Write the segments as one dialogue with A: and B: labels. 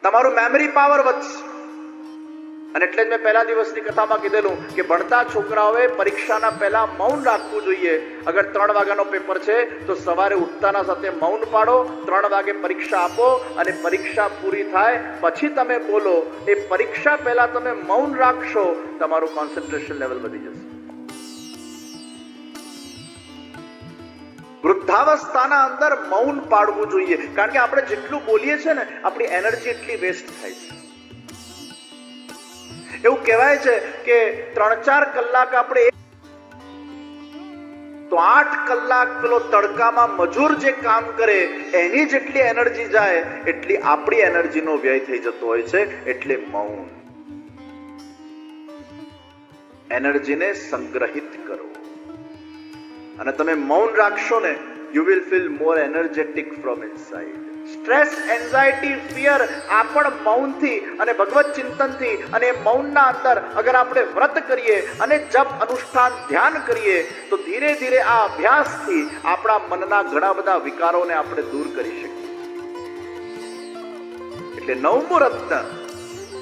A: તમારું memory power વધશે. અને એટલે જ મેં પહેલા દિવસની કથામાં કીધેલું કે ભણતા છોકરાઓએ પરીક્ષાના પહેલા મૌન રાખવું જોઈએ. અગર 3 વાગ્યાનો પેપર છે તો સવારે ઉઠતાના સાથે મૌન પાડો, 3 વાગે પરીક્ષા આપો અને પરીક્ષા પૂરી થાય પછી તમે બોલો. એ પરીક્ષા પહેલા તમે મૌન રાખશો, તમારું કોન્સન્ટ્રેશન લેવલ વધી જશે. વૃદ્ધાવસ્થાના અંદર મૌન પાડવું જોઈએ, કારણ કે આપણે જેટલું બોલીએ છીએ ને આપણી એનર્જી એટલી વેસ્ટ થાય છે. એવું કહેવાય છે કે 3-4 કલાક આપણે તો 8 કલાક પેલો તડકામાં મજૂર જે કામ કરે એની જેટલી એનર્જી જાય એટલી આપણી એનર્જીનો વ્યય થઈ જતો હોય છે. એટલે મૌન, એનર્જીને સંગ્રહિત કરો. અને તમે મૌન રાખશો ને, you will feel more energetic from inside. Stress, anxiety, fear આ પણ મૌનથી અને ભગવત ચિંતનથી અને મૌનના અંદર અગર આપણે વ્રત કરીએ અને જપ, અનુષ્ઠાન, ધ્યાન કરીએ તો ધીરે ધીરે આ અભ્યાસથી આપણા મનના ઘણા બધા વિકારોને આપણે દૂર કરી શકીએ. એટલે 9મું રત્ન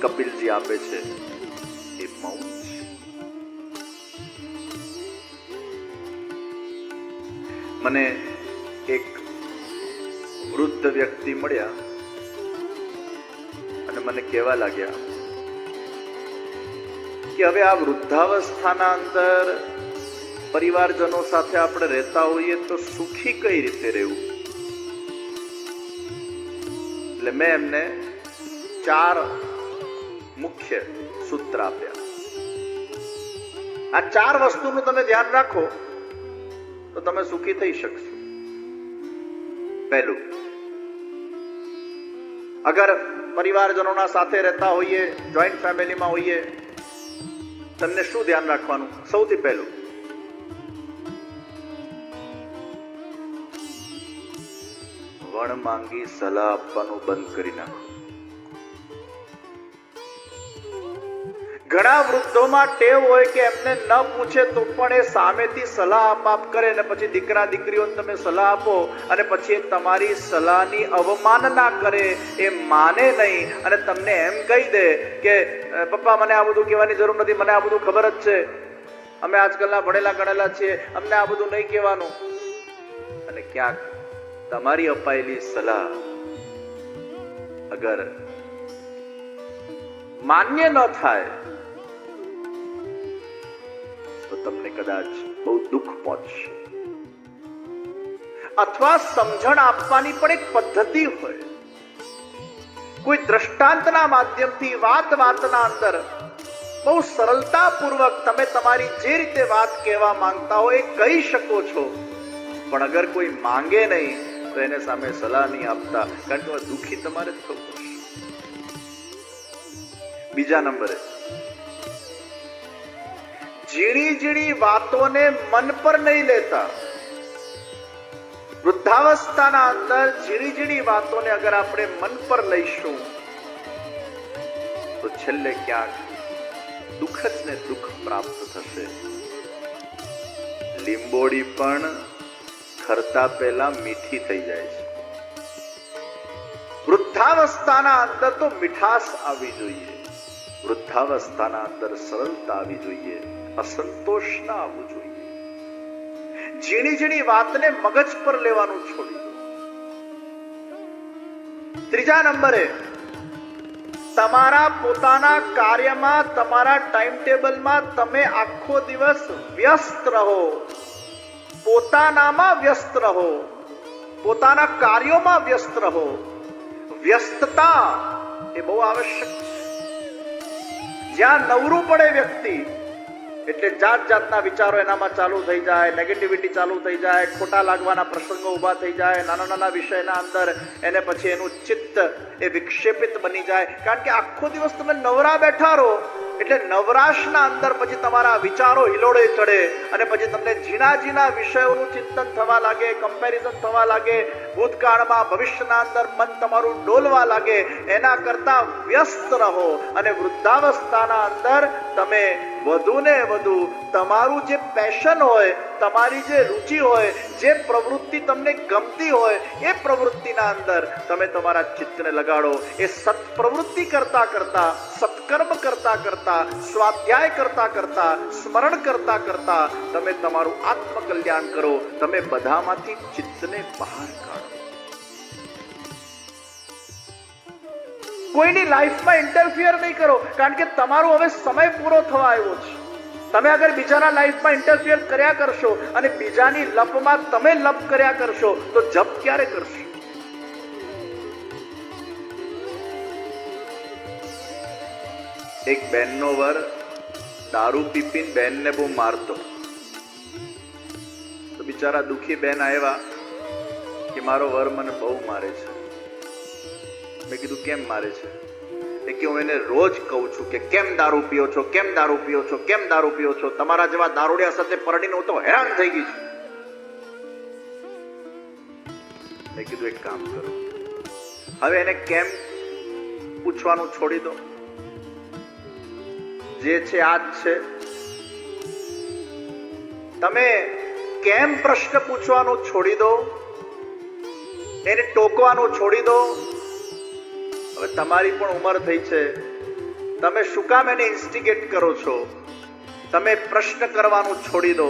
A: કપિલજી આપે છે એ મૌન છે. મને એક વૃદ્ધ વ્યક્તિ મળ્યા અને મને કહેવા લાગ્યા કે હવે આ વૃદ્ધાવસ્થાના અંદર પરિવારજનો સાથે આપણે રહેતા હોઈએ તો સુખી કઈ રીતે રહેવું. એટલે મેં એમને 4 મુખ્ય સૂત્ર આપ્યા. આ 4 વસ્તુનું તમે ધ્યાન રાખો તો તમે સુખી થઈ શકશો. પહેલું, અગર પરિવારજનોના સાથે રહેતા હોઈએ, જોઈન્ટ ફેમિલીમાં હોઈએ, તમને શું ધ્યાન રાખવાનું? સૌથી પહેલું, વણ માંગી સલાહ આપવાનું બંધ કરી નાખો. ઘણા વૃદ્ધોમાં ટેવ હોય કે એમને ન પૂછે તો પણ એ સામેથી સલાહ આપ કરે અને પછી દીકરા દીકરીઓને તમે સલાહ આપો અને પછી એ તમારી સલાહની અવમાનના કરે, એ માને નહીં અને તમને એમ કહી દે કે પપ્પા મને આ બધું કહેવાની જરૂર નથી, મને આ બધું ખબર જ છે, અમે આજકાલના ભણેલા ગણેલા છીએ, અમને આ બધું નહીં કહેવાનું. અને ક્યાંક તમારી અપાયેલી સલાહ અગર માન્ય ન થાય તો તમને કદાચ બહુ દુઃખ પહોંચશે. અથવા સમજણ આપવાની પણ એક પદ્ધતિ હોય. કોઈ દ્રષ્ટાંતના માધ્યમથી વાતના અંદર બહુ સરળતાપૂર્વક તમે તમારી જે રીતે વાત કહેવા માંગતા હો એ કહી શકો છો. પણ અગર કોઈ માંગે નહીં તો એને સામે સલાહ નહીં આપતા, કારણ કે દુઃખી તમારે જ થવું પડશે. બીજા નંબરે, ઝીણી ઝીણી વાતોને મન પર નહીં લેતા. વૃદ્ધાવસ્થાના અંદર ઝીણી ઝીણી વાતોને અગર આપણે મન પર લઈશું તો છેલ્લે ક્યાંક દુઃખ જ ને દુઃખ પ્રાપ્ત થશે. લીંબોડી પણ ખરતા પહેલા મીઠી થઈ જાય છે. વૃદ્ધાવસ્થાના અંદર તો મીઠાશ આવી જોઈએ, વૃદ્ધાવસ્થાના અંદર સરળતા આવી જોઈએ, અસંતોષ ના આવવું જોઈએ. ઝીણી ઝીણી વાતને મગજ પર લેવાનું છોડી દો. ત્રીજા નંબરે, તમારા પોતાના કાર્યમાં, તમારા ટાઈમ ટેબલમાં તમે આખો દિવસ વ્યસ્ત રહો, પોતાનામાં વ્યસ્ત રહો, પોતાના કાર્યોમાં વ્યસ્ત રહો. વ્યસ્તતા એ બહુ આવશ્યક છે. જ્યાં નવરું પડે વ્યક્તિ એટલે જાત જાતના વિચારો એનામાં ચાલુ થઈ જાય, નેગેટિવિટી ચાલુ થઈ જાય, ખોટા લાગવાના પ્રસંગો ઊભા થઈ જાય, નાના નાના વિષયના અંદર એને પછી એનું ચિત્ત એ વિક્ષેપિત બની જાય. કારણ કે આખો દિવસ તમે નવરા બેઠા રહો એટલે નવરાશના અંદર પછી તમારા વિચારો હિલોડે ચડે અને પછી તમને ઝીણા ઝીણા વિષયોનું ચિંતન થવા લાગે, કમ્પેરિઝન થવા લાગે, ભૂતકાળમાં ભવિષ્યના અંદર મન તમારું ડોલવા લાગે. એના કરતા વ્યસ્ત રહો અને વૃદ્ધાવસ્થાના અંદર તમે વધુ ને વધુ તમારું જે પેશન હોય, તમારી જે રુચિ હોય, જે પ્રવૃત્તિ તમને ગમતી હોય એ પ્રવૃત્તિના અંદર તમે તમારા ચિત્તને લગાડો. એ સત્પ્રવૃત્તિ કરતા કરતા, સત્કર્મ કરતા કરતા, સ્વાધ્યાય કરતા કરતા, સ્મરણ કરતા કરતા તમે તમારું આત્મકલ્યાણ કરો. તમે બધામાંથી ચિત્તને બહાર કાઢો. કોઈની લાઈફમાં ઇન્ટરફિયર નહીં કરો, કારણ કે તમારો હવે સમય પૂરો થવા આવ્યો છે. તમે અગર બીજાના લાઈફમાં ઇન્ટરફિયર કર્યા કરશો અને બીજાની લપમાં તમે લપ કર્યા કરશો તો જપ ક્યારે કરશો? એક બેનનો વર દારૂ પીપીને બેનને બહુ મારતો, તો બિચારા દુખી બેન આવ્યા કે મારો વર મને બહુ મારે છે. મેં કીધું કેમ મારે છે? કે હું એને રોજ કહું છું કે કેમ દારૂ પીઓ છો, કેમ દારૂ પીઓ છો, કેમ દારૂ પીઓ છો. તમારા જેવા દારૂડિયા સાથે પરણીને હું તો હેરાન થઈ ગઈ છું. મેં કીધું એક કામ કરો, હવે એને કેમ પૂછવાનું છોડી દો. જે છે આ જ છે. તમે કેમ પ્રશ્ન પૂછવાનું છોડી દો, એને ટોકવાનું છોડી દો. હવે તમારી પણ ઉંમર થઈ છે, તમે શું કામ એને ઇન્સ્ટિગેટ કરો છો? તમે પ્રશ્ન કરવાનું છોડી દો.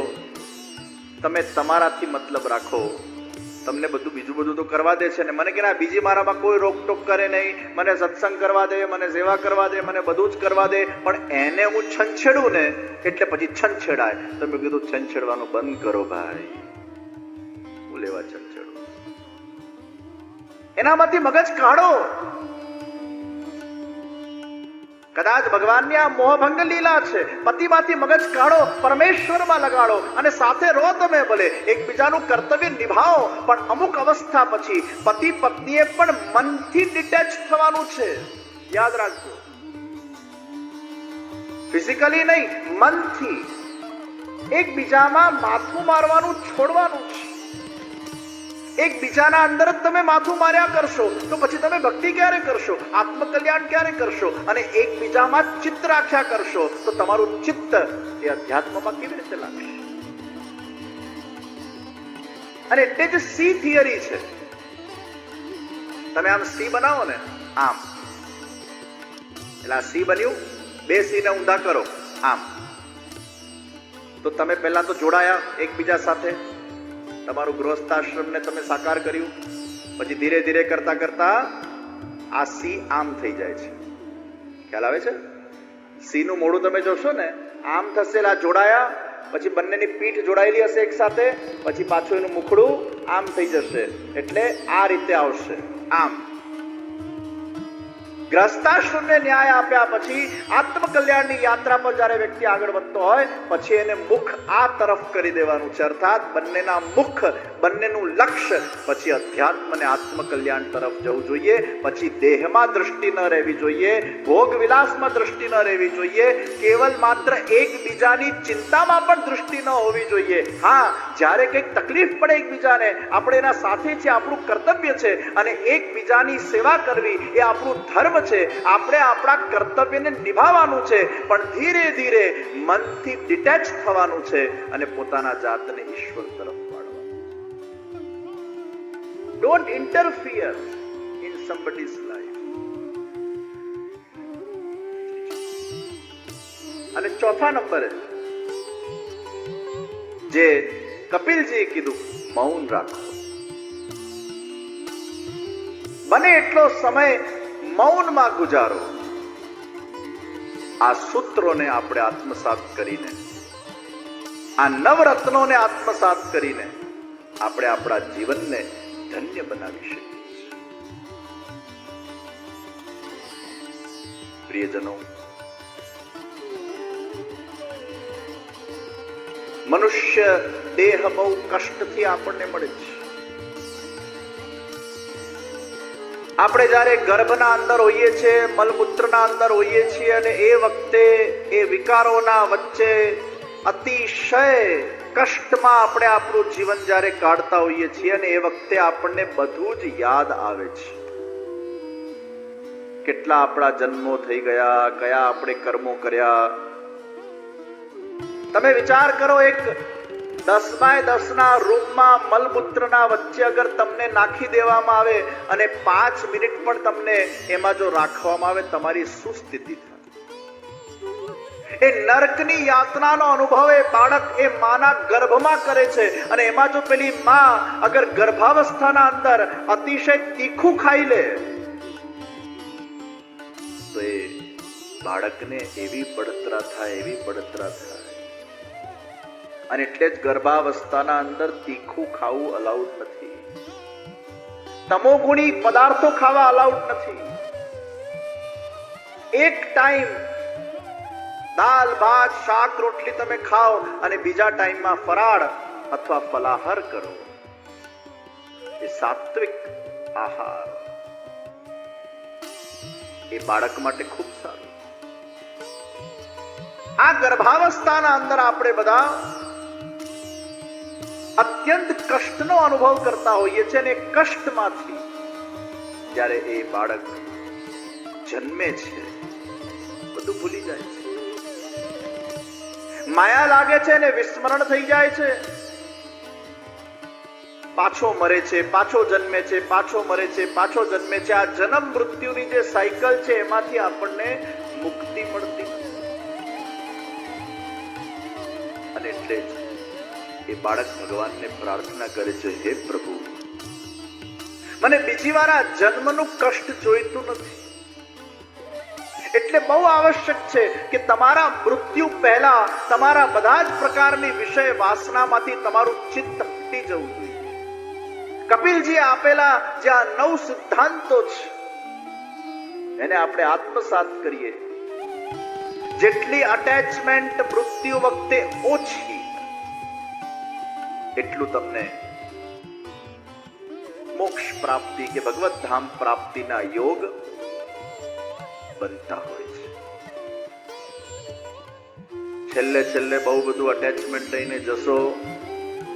A: તમે તમારાથી મતલબ રાખો. તમને બધું બીજું બધું તો કરવા દે છે ને. મને કે ના, બીજી મારામાં કોઈ રોકટોક કરે નહીં, મને સત્સંગ કરવા દે, મને સેવા કરવા દે, મને બધું જ કરવા દે, પણ એને હું છંછેડું ને એટલે પછી છંછેડાય. તમે કીધું છંછેડવાનું બંધ કરો ભાઈ. હું લેવા છંછેડું? એનામાંથી મગજ કાઢો. કદાચ ભગવાનની આ મોહભંગ લીલા છે. પતિમાંથી મગજ કાઢો, પરમેશ્વરમાં લગાડો અને સાથે રહો. તમે ભલે એકબીજાનું કર્તવ્ય નિભાવો, પણ અમુક અવસ્થા પછી પતિ પત્નીએ પણ મનથી ડિટેચ થવાનું છે. યાદ રાખજો, ફિઝિકલી નહીં, મનથી એકબીજામાં માથું મારવાનું છોડવાનું છે. એકબીજાના અંદર જ તમે માથું માર્યા કરશો તો પછી તમે ભક્તિ ક્યારે કરશો, આત્મકલ્યાણ ક્યારે કરશો? અને એકબીજામાં ચિત્ત રાખ્યા કરશો તો તમારું ચિત્ત એ અધ્યાત્મમાં કેવી રીતે લાગશે? અને એટલે જ સી થિયરી છે. તમે આમ સી બનાવો ને, આમ, એટલે આ સી બન્યું, બે સી ને ઊંધા કરો આમ, તો તમે પહેલા તો જોડાયા એકબીજા સાથે, તમારું ગૃહસ્થાશ્રમને તમે સાકાર કર્યું. પછી ધીરે ધીરે કરતા કરતા આ સી આમ થઈ જાય છે. ખ્યાલ આવે છે? સી નું મોઢું તમે જોશો ને આમ થશે. આ જોડાયા પછી બંનેની પીઠ જોડાયેલી હશે એક સાથે, પછી પાછું એનું મુખડું આમ થઈ જશે. એટલે આ રીતે આવશે આમ. ગ્રસ્તાશ્રમને ન્યાય આપ્યા પછી આત્મકલ્યાણની યાત્રા પર જ્યારે વ્યક્તિ આગળ વધતો હોય પછી એને મુખ આ તરફ કરી દેવાનું છે. અર્થાત બંનેના મુખ, બંનેનું લક્ષ્ય પછી અધ્યાત્મ અને આત્મકલ્યાણ તરફ જવું જોઈએ. પછી દેહમાં દૃષ્ટિ ન રહેવી જોઈએ, ભોગ વિલાસમાં દૃષ્ટિ ન રહેવી જોઈએ, કેવલ માત્ર એકબીજાની ચિંતામાં પણ દૃષ્ટિ ન હોવી જોઈએ. હા, જ્યારે કંઈક તકલીફ પડે એકબીજાને, આપણે એના સાથે છે, આપણું કર્તવ્ય છે, અને એકબીજાની સેવા કરવી એ આપણું ધર્મ છે. આપણે આપણા કર્તવ્યને નિભાવવાનું છે, પણ ધીરે ધીરે મનથી ડિટેચ થવાનું છે અને પોતાના જાતને ઈશ્વર તરફ વાળવાનું. Don't interfere in somebody's life. અને ચોથા નંબરે જે કપિલજીએ કીધું, મૌન રાખો. બને એટલો સમય મૌનમાં ગુજારો. આ સૂત્રોને આપણે આત્મસાત કરીને, આ નવરત્નોને આત્મસાત કરીને આપણે આપણા જીવનને ધન્ય બનાવી શકીએ. પ્રિયજનો, મનુષ્ય દેહ બહુ કષ્ટથી આપણને મળે છે. આપણે જ્યારે ગર્ભના અંદર હોઈએ છીએ, મલમૂત્રના અંદર હોઈએ છીએ, અને એ વખતે એ વિકારોના વચ્ચે અતિશય કષ્ટમાં આપણે આપણું જીવન જ્યારે કાઢતા હોઈએ છીએ, અને એ વખતે આપણને બધું જ યાદ આવે છે. કેટલા આપણા જન્મો થઈ ગયા, કયા આપણે કર્મો કર્યા. તમે વિચાર કરો, એક 10x10 ના રૂમમાં મલમૂત્રના વચ્ચે અગર તમને નાખી દેવામાં આવે અને 5 મિનિટ પણ તમને એમાં જો રાખવામાં આવે, તમારી શું સ્થિતિ થાય? એ નરકની યાતનાનો અનુભવ એ બાળક એ માના ગર્ભમાં કરે છે. અને એમાં જો પેલી માં અગર ગર્ભાવસ્થાના અંદર અતિશય તીખું ખાઈ લે તો એ બાળકને એવી બળતરા થાય, એવી બળતરા થાય. અને એટલે જ ગર્ભાવસ્થાના અંદર તીખું ખાવું અલાઉડ નથી. તમોગુણી પદાર્થો ખાવા અલાઉડ નથી. એક ટાઈમ દાલ ભાત શાક રોટલી તમે ખાઓ અને બીજા ટાઈમમાં ફરાળ અથવા ફલાહાર કરો. એ સાત્વિક આહાર એ બાળક માટે ખૂબ સારું. આ ગર્ભાવસ્થાના અંદર આપણે બધા અત્યંત કષ્ટનો અનુભવ કરતા હોઈએ છીએ, અને કષ્ટમાંથી જ્યારે એ બાળક જન્મે છે બધું ભૂલી જાય છે. માયા લાગે છે અને વિસ્મરણ થઈ જાય છે. પાછો મરે છે, પાછો જન્મે છે, પાછો મરે છે, પાછો જન્મે છે. આ જન્મ મૃત્યુની જે સાયકલ છે એમાંથી આપણને મુક્તિ મળતી નથી. અને એટલે જ એ બાળક ભગવાનને પ્રાર્થના કરે છે, હે પ્રભુ, મને બીજી વાર આ જન્મનું કષ્ટ જોઈતું નથી. એટલે બહુ આવશ્યક છે કે તમારા મૃત્યુ પહેલા તમારા બધા જ પ્રકારની વિષય વાસનામાંથી તમારું ચિત્ત હટી જવું જોઈએ. કપિલજી આપેલા જે આ 9 સિદ્ધાંતો છે એને આપણે આત્મસાત કરીએ. જેટલી અટેચમેન્ટ મૃત્યુ વખતે ઓછી, એટલું તમને મોક્ષ પ્રાપ્તિ કે ભગવત ધામ પ્રાપ્તિના યોગ બનતા હોય છે. છેલ્લે છેલ્લે બહુ બધું અટેચમેન્ટ લઈને જશો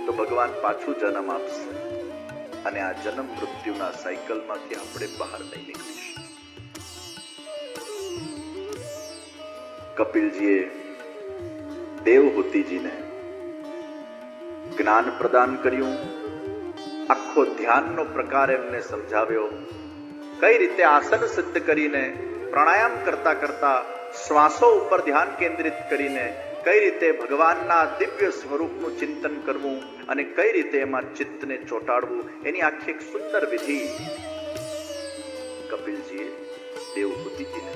A: તો ભગવાન પાછું જન્મ આપશે અને આ જન્મ મૃત્યુના સાયકલમાંથી આપણે બહાર નહીં નીકળીશું. કપિલજીએ દેવહૂતિજીને જ્ઞાન પ્રદાન કર્યું, આખો ધ્યાનનો પ્રકાર એમને સમજાવ્યો. કઈ રીતે આસન સિદ્ધ કરીને, પ્રાણાયામ કરતા કરતા શ્વાસો ઉપર ધ્યાન કેન્દ્રિત કરીને કઈ રીતે ભગવાનના દિવ્ય સ્વરૂપનું ચિંતન કરવું અને કઈ રીતે એમાં ચિત્તને ચોંટાડવું, એની આખી એક સુંદર વિધિ કપિલજીએ દેવહૂતિજીને